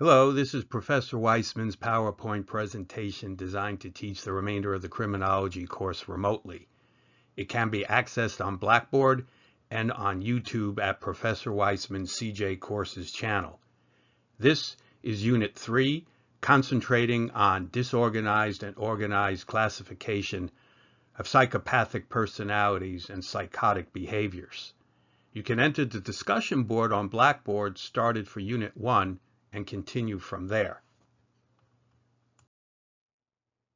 Hello, this is Professor Weisman's PowerPoint presentation designed to teach the remainder of the criminology course remotely. It can be accessed on Blackboard and on YouTube at Professor Weisman's CJ Courses channel. This is Unit 3, concentrating on disorganized and organized classification of psychopathic personalities and psychotic behaviors. You can enter the discussion board on Blackboard started for Unit 1 and continue from there.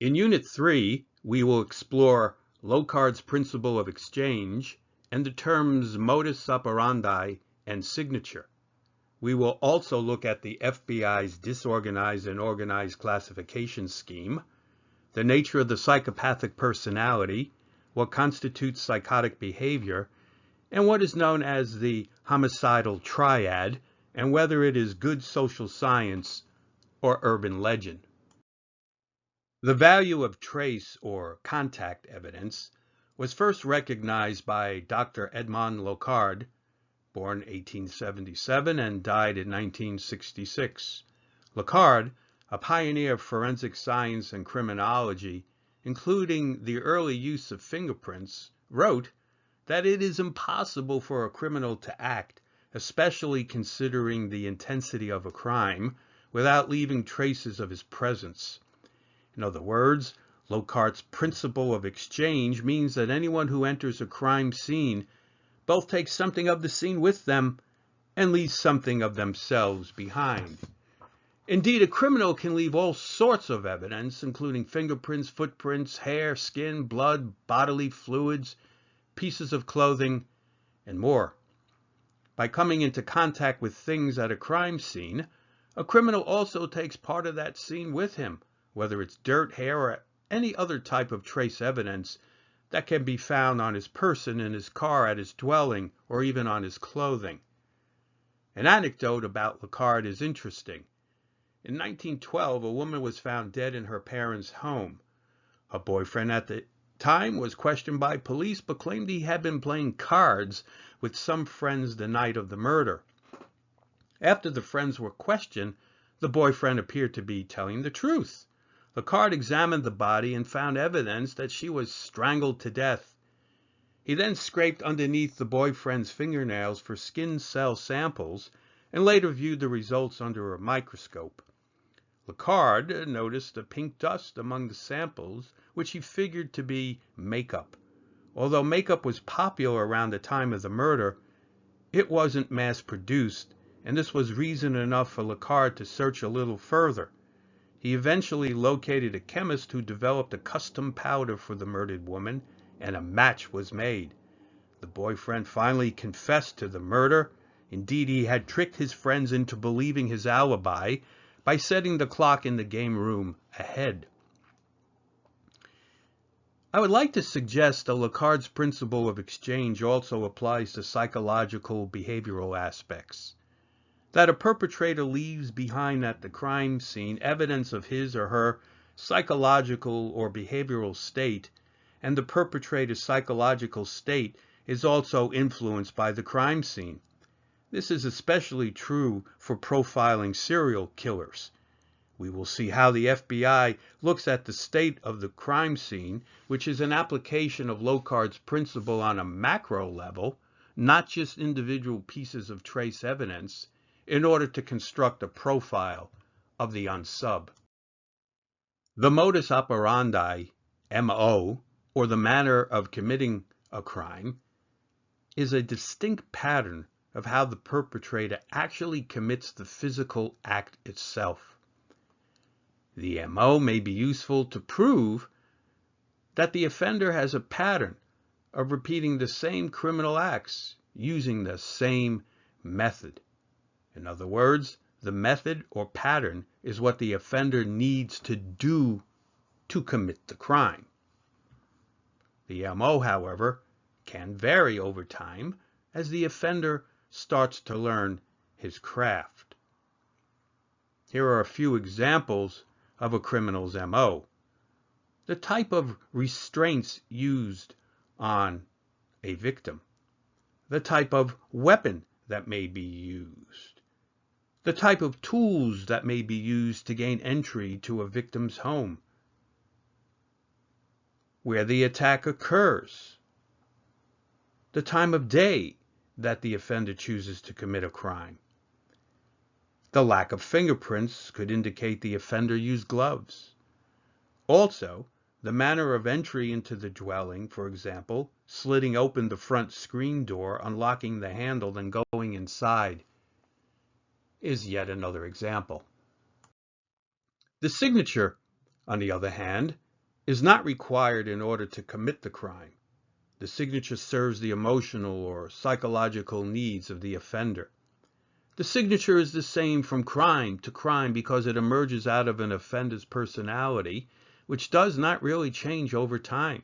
In Unit 3, we will explore LOCARD'S principle of exchange and the terms modus operandi and signature. We will also look at the FBI's disorganized and organized classification scheme, the nature of the psychopathic personality, what constitutes psychotic behavior, and what is known as the homicidal triad, and whether it is good social science or urban legend. The value of trace or contact evidence was first recognized by Dr. Edmond Locard, born 1877 and died in 1966. Locard, a pioneer of forensic science and criminology, including the early use of fingerprints, wrote that it is impossible for a criminal to act, especially considering the intensity of a crime, without leaving traces of his presence. In other words, Locard's principle of exchange means that anyone who enters a crime scene both takes something of the scene with them and leaves something of themselves behind. Indeed, a criminal can leave all sorts of evidence, including fingerprints, footprints, hair, skin, blood, bodily fluids, pieces of clothing, and more. By coming into contact with things at a crime scene, a criminal also takes part of that scene with him, whether it's dirt, hair, or any other type of trace evidence that can be found on his person, in his car, at his dwelling, or even on his clothing. An anecdote about Locard is interesting. In 1912, a woman was found dead in her parents' home. Her boyfriend at the time was questioned by police, but claimed he had been playing cards with some friends the night of the murder. After the friends were questioned, the boyfriend appeared to be telling the truth. Locard examined the body and found evidence that she was strangled to death. He then scraped underneath the boyfriend's fingernails for skin cell samples and later viewed the results under a microscope. Locard noticed a pink dust among the samples, which he figured to be makeup. Although makeup was popular around the time of the murder, it wasn't mass-produced, and this was reason enough for Locard to search a little further. He eventually located a chemist who developed a custom powder for the murdered woman, and a match was made. The boyfriend finally confessed to the murder. Indeed, he had tricked his friends into believing his alibi by setting the clock in the game room ahead. I would like to suggest that Locard's principle of exchange also applies to psychological behavioral aspects. That a perpetrator leaves behind at the crime scene evidence of his or her psychological or behavioral state, and the perpetrator's psychological state is also influenced by the crime scene. This is especially true for profiling serial killers. We will see how the FBI looks at the state of the crime scene, which is an application of Locard's principle on a macro level, not just individual pieces of trace evidence, in order to construct a profile of the unsub. The modus operandi, MO, or the manner of committing a crime, is a distinct pattern of how the perpetrator actually commits the physical act itself. The MO may be useful to prove that the offender has a pattern of repeating the same criminal acts using the same method. In other words, the method or pattern is what the offender needs to do to commit the crime. The MO, however, can vary over time as the offender starts to learn his craft. Here are a few examples of a criminal's MO. The type of restraints used on a victim. The type of weapon that may be used. the type of tools that may be used to gain entry to a victim's home, where the attack occurs, the time of day that the offender chooses to commit a crime. The lack of fingerprints could indicate the offender used gloves. Also, the manner of entry into the dwelling, for example, slitting open the front screen door, unlocking the handle, then going inside, is yet another example. The signature, on the other hand, is not required in order to commit the crime. The signature serves the emotional or psychological needs of the offender. The signature is the same from crime to crime because it emerges out of an offender's personality, which does not really change over time.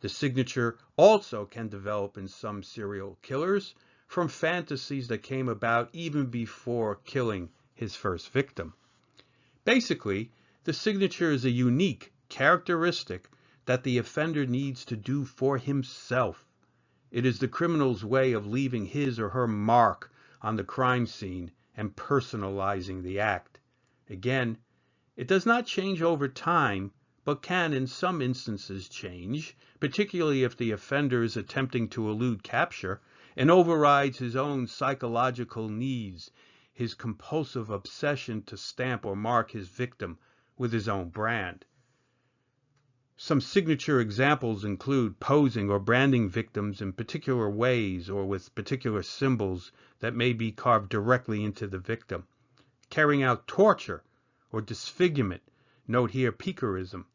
The signature also can develop in some serial killers from fantasies that came about even before killing his first victim. Basically, the signature is a unique characteristic that the offender needs to do for himself. It is the criminal's way of leaving his or her mark on the crime scene and personalizing the act. Again, it does not change over time, but can in some instances change, particularly if the offender is attempting to elude capture and overrides his own psychological needs, his compulsive obsession to stamp or mark his victim with his own brand. Some signature examples include posing or branding victims in particular ways or with particular symbols that may be carved directly into the victim, carrying out torture or disfigurement, note here picarism,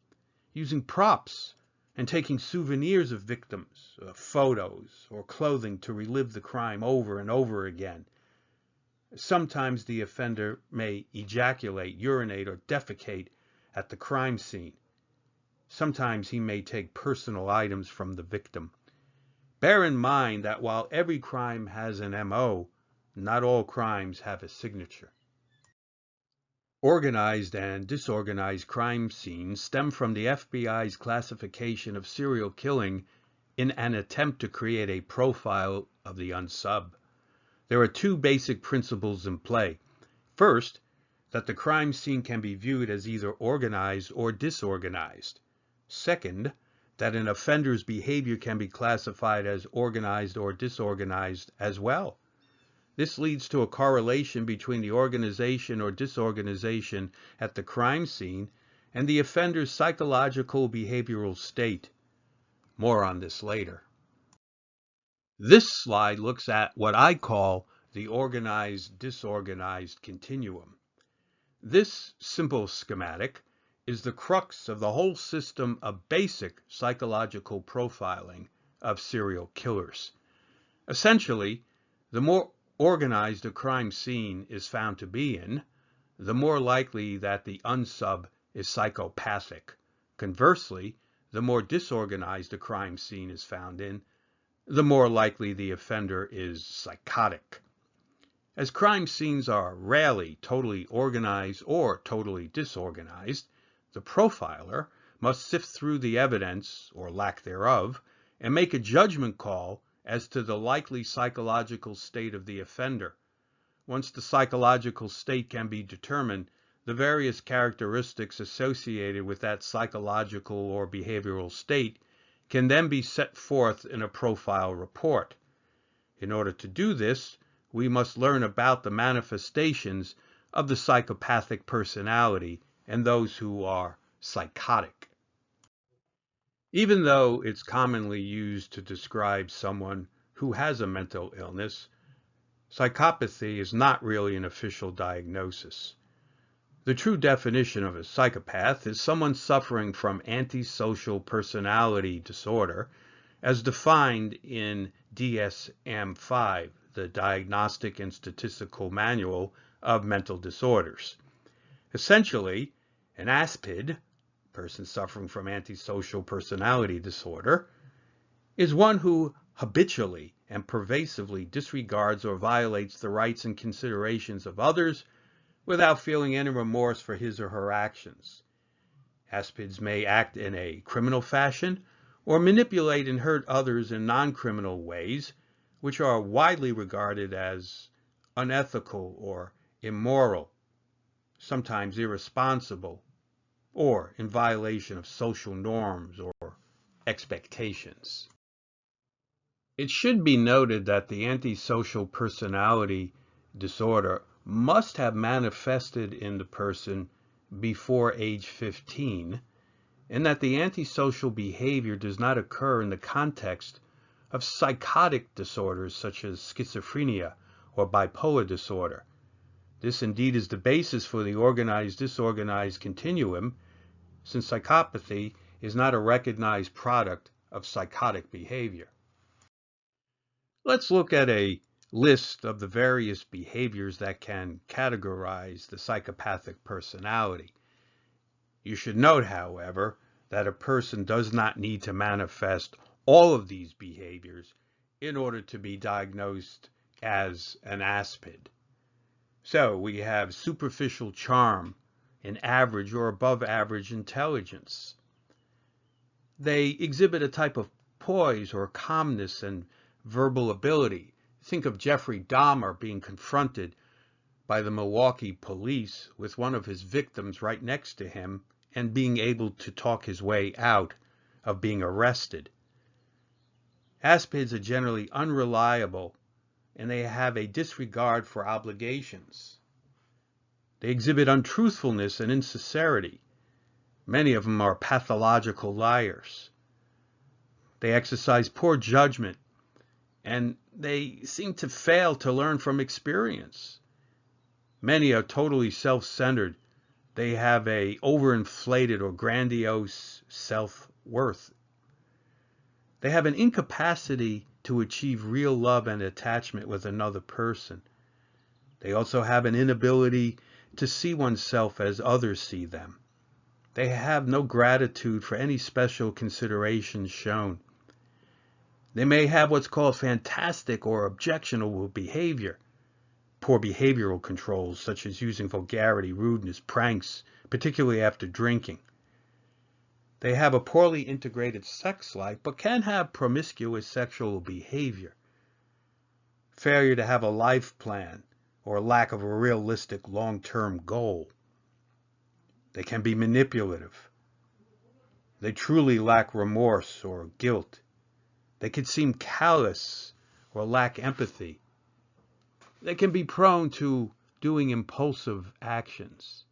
using props and taking souvenirs of victims, photos or clothing to relive the crime over and over again. Sometimes the offender may ejaculate, urinate, or defecate at the crime scene. Sometimes he may take personal items from the victim. Bear in mind that while every crime has an MO, not all crimes have a signature. Organized and disorganized crime scenes stem from the FBI's classification of serial killing in an attempt to create a profile of the unsub. There are two basic principles in play. First, that the crime scene can be viewed as either organized or disorganized. Second, that an offender's behavior can be classified as organized or disorganized as well. This leads to a correlation between the organization or disorganization at the crime scene and the offender's psychological behavioral state. More on this later. This slide looks at what I call the organized-disorganized continuum. This simple schematic is the crux of the whole system of basic psychological profiling of serial killers. Essentially, the more organized a crime scene is found to be in, the more likely that the unsub is psychopathic. Conversely, the more disorganized a crime scene is found in, the more likely the offender is psychotic. As crime scenes are rarely totally organized or totally disorganized, the profiler must sift through the evidence, or lack thereof, and make a judgment call as to the likely psychological state of the offender. Once the psychological state can be determined, the various characteristics associated with that psychological or behavioral state can then be set forth in a profile report. In order to do this, we must learn about the manifestations of the psychopathic personality and those who are psychotic. Even though it's commonly used to describe someone who has a mental illness, psychopathy is not really an official diagnosis. The true definition of a psychopath is someone suffering from antisocial personality disorder, as defined in DSM-5, the Diagnostic and Statistical Manual of Mental Disorders. Essentially, an ASPD, person suffering from antisocial personality disorder, is one who habitually and pervasively disregards or violates the rights and considerations of others without feeling any remorse for his or her actions. ASPDs may act in a criminal fashion or manipulate and hurt others in non-criminal ways, which are widely regarded as unethical or immoral, sometimes irresponsible, or in violation of social norms or expectations. It should be noted that the antisocial personality disorder must have manifested in the person before age 15, and that the antisocial behavior does not occur in the context of psychotic disorders such as schizophrenia or bipolar disorder. This indeed is the basis for the organized-disorganized continuum, since psychopathy is not a recognized product of psychotic behavior. Let's look at a list of the various behaviors that can categorize the psychopathic personality. You should note, however, that a person does not need to manifest all of these behaviors in order to be diagnosed as an ASPD. So we have superficial charm, an average or above average intelligence. They exhibit a type of poise or calmness and verbal ability. Think of Jeffrey Dahmer being confronted by the Milwaukee police with one of his victims right next to him and being able to talk his way out of being arrested. ASPDs are generally unreliable, and they have a disregard for obligations. They exhibit untruthfulness and insincerity. Many of them are pathological liars. They exercise poor judgment, and they seem to fail to learn from experience. Many are totally self-centered. They have a overinflated or grandiose self-worth. They have an incapacity to achieve real love and attachment with another person. They also have an inability to see oneself as others see them. They have no gratitude for any special consideration shown. They may have what's called fantastic or objectionable behavior, poor behavioral controls such as using vulgarity, rudeness, pranks, particularly after drinking. They have a poorly integrated sex life, but can have promiscuous sexual behavior, failure to have a life plan, or lack of a realistic long-term goal. They can be manipulative. They truly lack remorse or guilt. They can seem callous or lack empathy. They can be prone to doing impulsive actions,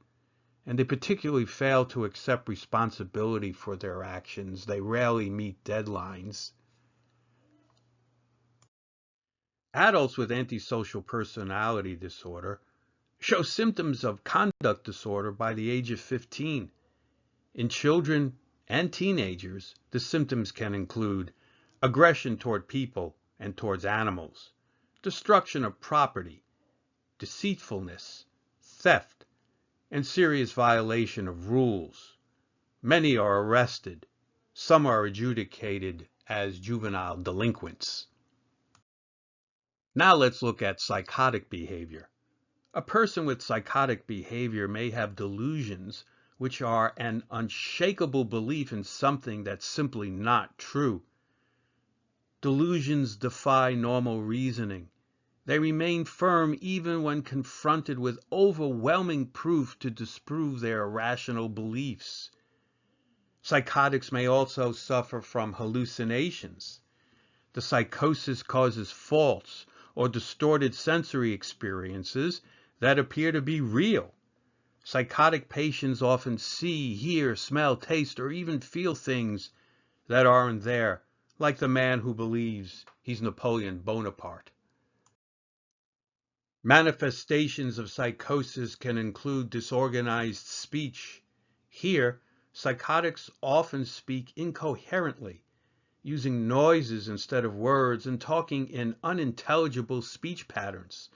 and they particularly fail to accept responsibility for their actions. They rarely meet deadlines. Adults with antisocial personality disorder show symptoms of conduct disorder by the age of 15. In children and teenagers, the symptoms can include aggression toward people and towards animals, destruction of property, deceitfulness, theft, and serious violation of rules. Many are arrested. Some are adjudicated as juvenile delinquents. Now let's look at psychotic behavior. A person with psychotic behavior may have delusions, which are an unshakable belief in something that's simply not true. Delusions defy normal reasoning. They remain firm even when confronted with overwhelming proof to disprove their irrational beliefs. Psychotics may also suffer from hallucinations. The psychosis causes false or distorted sensory experiences that appear to be real. Psychotic patients often see, hear, smell, taste, or even feel things that aren't there, like the man who believes he's Napoleon Bonaparte. Manifestations of psychosis can include disorganized speech. Here, psychotics often speak incoherently, using noises instead of words and talking in unintelligible speech patterns.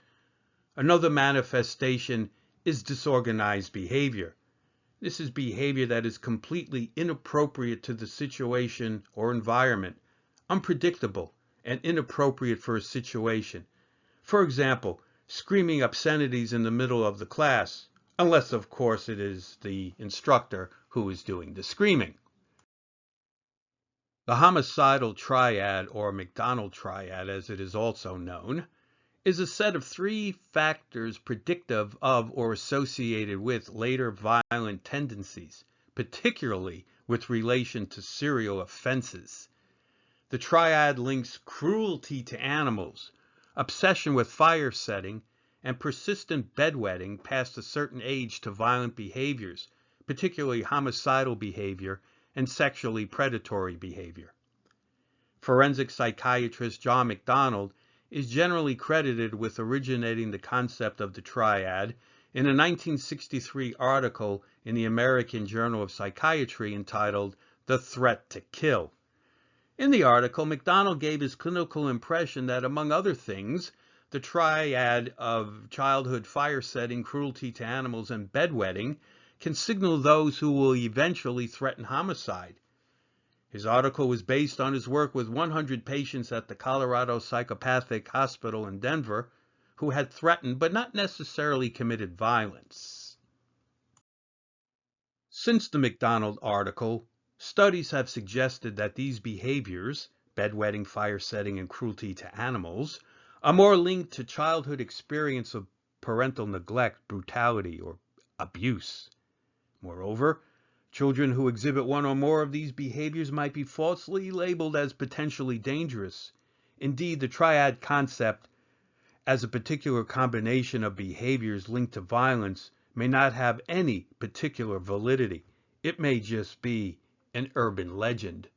Another manifestation is disorganized behavior. This is behavior that is completely inappropriate to the situation or environment, unpredictable and inappropriate for a situation. For example, screaming obscenities in the middle of the class, unless of course it is the instructor who is doing the screaming. The homicidal triad, or McDonald triad as it is also known, is a set of 3 factors predictive of or associated with later violent tendencies, particularly with relation to serial offenses. The triad links cruelty to animals, obsession with fire setting, and persistent bedwetting past a certain age to violent behaviors, particularly homicidal behavior and sexually predatory behavior. Forensic psychiatrist John MacDonald is generally credited with originating the concept of the triad in a 1963 article in the American Journal of Psychiatry entitled "The Threat to Kill." In the article, MacDonald gave his clinical impression that, among other things, the triad of childhood fire setting, cruelty to animals, and bedwetting can signal those who will eventually threaten homicide. His article was based on his work with 100 patients at the Colorado Psychopathic Hospital in Denver who had threatened but not necessarily committed violence. Since the MacDonald article, studies have suggested that these behaviors, bedwetting, fire setting, and cruelty to animals, are more linked to childhood experience of parental neglect, brutality, or abuse. Moreover, children who exhibit one or more of these behaviors might be falsely labeled as potentially dangerous. Indeed, the triad concept, as a particular combination of behaviors linked to violence, may not have any particular validity. It may just be an urban legend.